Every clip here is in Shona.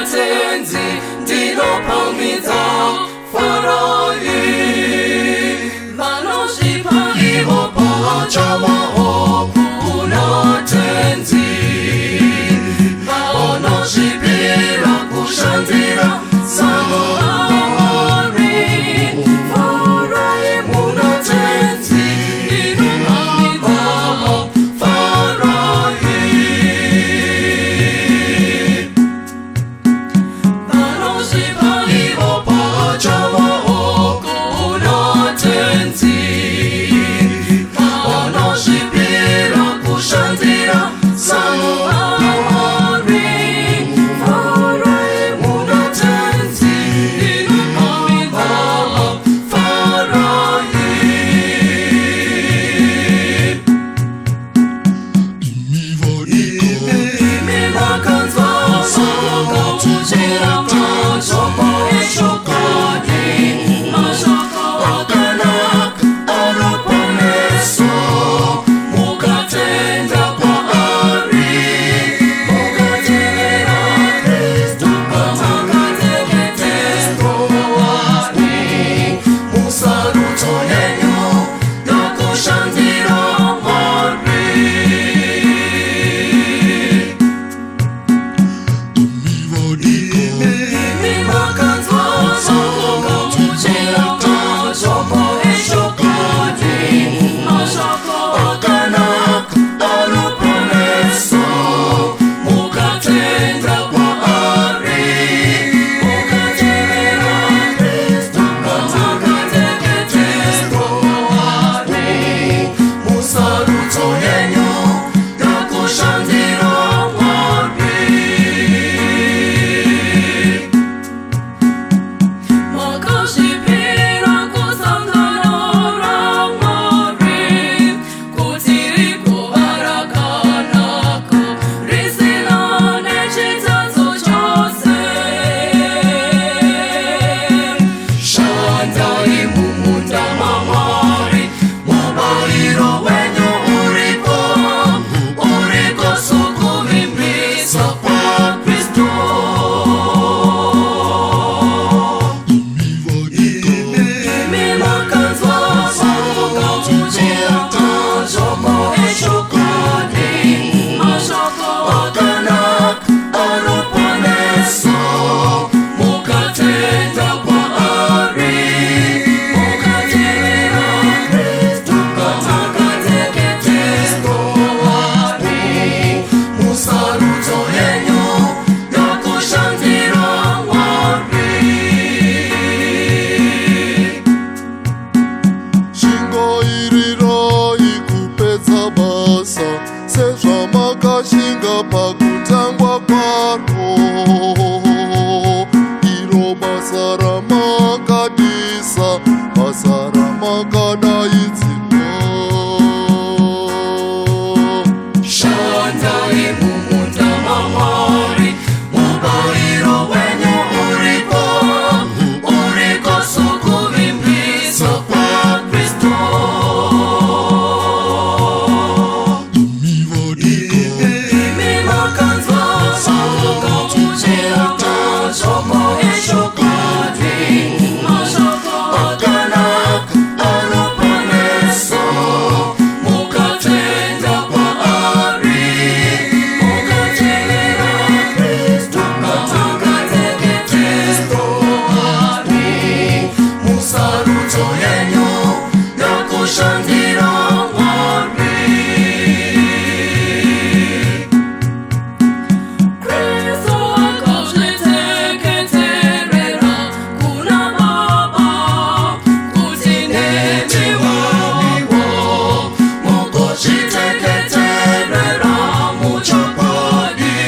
tenzi ndinopamidza Farai vanosvipa ivopo chavahopu na tenzi vanosvipira kushandira Samuari Farai muna tenzi ndinopamidza Farai vanosvipa ivopo chavahopu na tenzi vanosvipira kushandira Samuari Farai muna tenzi ndinopamidza Farai imi vakanzwa sokuchera mashoko eshokoni mashoko akanaka anoponeso mukatenda kwaari mukatevera Kristu pamakateketeswani musarudzo yenyu yokushandira Mwari imi vakanzwa sokuchera mashoko eshokoni mashoko akanaka anoponeso mukatenda kwaari mukatevera Kristu pamakateketeswani musarudzo yenyu yokushandira Mwari makasvipira kusangano raMwari kuti rikuva rakanaka risina nechitadzo chose. Shandai mumunda maMwari mubayiro wenyu uriko sokuvimbisa kwaKristu. imi vakanzwa sokuchera mashoko eshokoni mashoko akanaka anoponeso mukatenda kwaari mukatevera Kristu pamakateketeswani musarudzo yenyu yokushandira Mwari. Shingoirira ikupedza basa sezvamakashinga pakutangwa kwaro, iro basa ramakadisa, basa ramakadaidzirwa. Shandai mumunda maMwari mubayiro wenyu uriko sokuvimbisa kwaKristu. imi vakanzwa sokuchera mashoko eshokoni mashoko akanaka anoponeso mukatenda kwaari mukatevera Kristu pamakateketeswani musarudzo yenyu yokushandira Mwari. Kristu akazviteketerera kuna Baba kuti nemi wavo mugozviteketerera muchokwadi,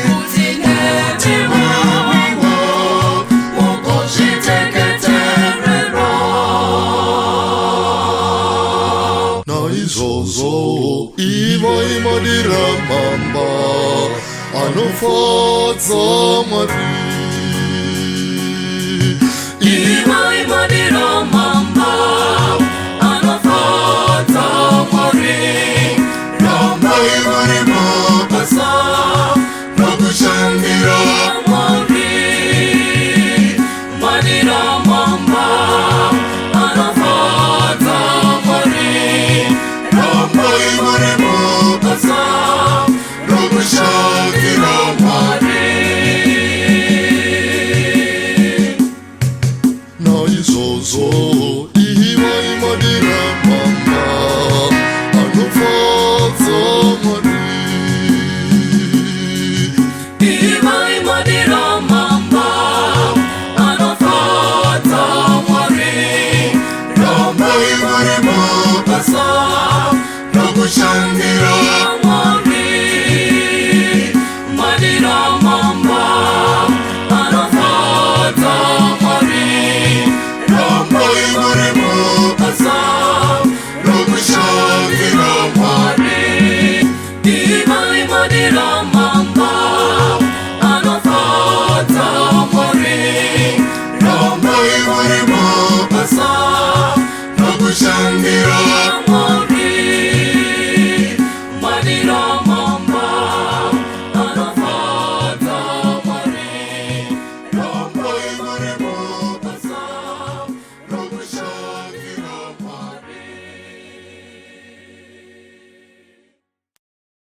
kuti nemi wavo mugozviteketerera. Naizvozvo ivo imadira mamba anofadza Mwari. Ivo imadira mamba anofadza Mwari. Rambai vari mabasa nokushandira Mwari. basa no kushandira